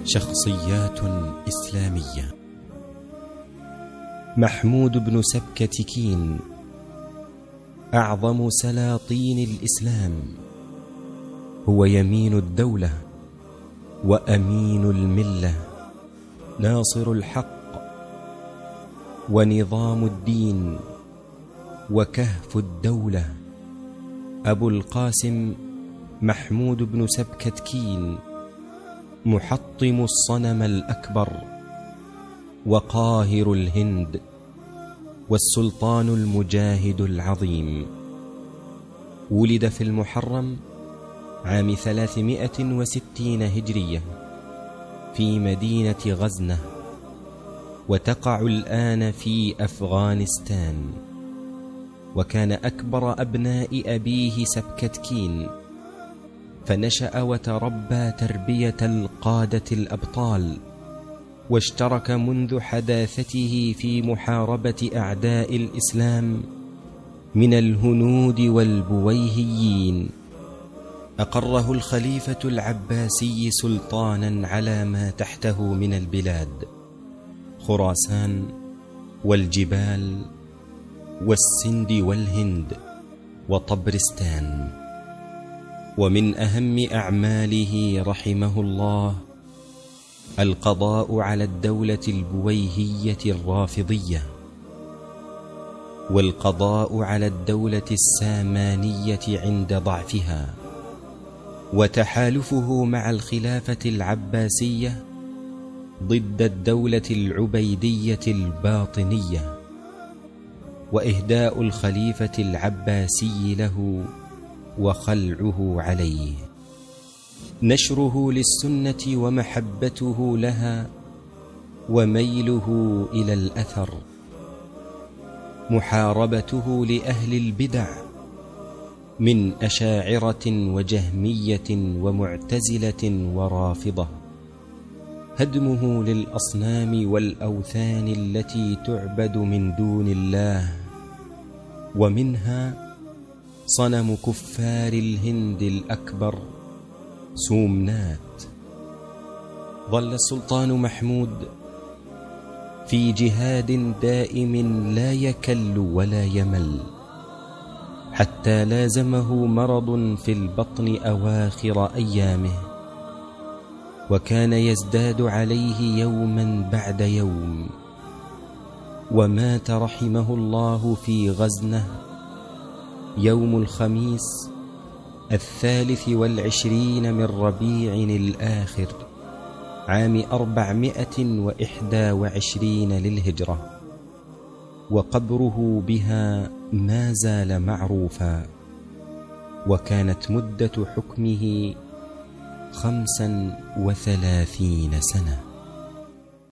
شخصيات إسلامية. محمود بن سبكتكين أعظم سلاطين الإسلام، هو يمين الدولة وأمين الملة، ناصر الحق ونظام الدين وكهف الدولة. أبو القاسم محمود بن سبكتكين محطم الصنم الأكبر وقاهر الهند والسلطان المجاهد العظيم. ولد في المحرم عام 360 هجرية في مدينة غزنة، وتقع الآن في أفغانستان. وكان أكبر أبناء أبيه سبكتكين، فنشأ وتربى تربية القادة الأبطال، واشترك منذ حداثته في محاربة أعداء الإسلام من الهنود والبويهيين. أقره الخليفة العباسي سلطانا على ما تحته من البلاد: خراسان والجبال والسند والهند وطبرستان. ومن أهم أعماله رحمه الله القضاء على الدولة البويهية الرافضية، والقضاء على الدولة السامانية عند ضعفها، وتحالفه مع الخلافة العباسية ضد الدولة العبيدية الباطنية، وإهداء الخليفة العباسي له وخلعه عليه. نشره للسنة ومحبته لها وميله إلى الأثر. محاربته لأهل البدع من أشاعرة وجهمية ومعتزلة ورافضة. هدمه للأصنام والأوثان التي تعبد من دون الله، ومنها صنم كفار الهند الأكبر سومنات. ظل السلطان محمود في جهاد دائم لا يكل ولا يمل، حتى لازمه مرض في البطن أواخر أيامه، وكان يزداد عليه يوما بعد يوم. ومات رحمه الله في غزنة يوم الخميس 23 من ربيع الآخر عام 421 للهجرة، وقبره بها ما زال معروفا. وكانت مدة حكمه 35 سنة.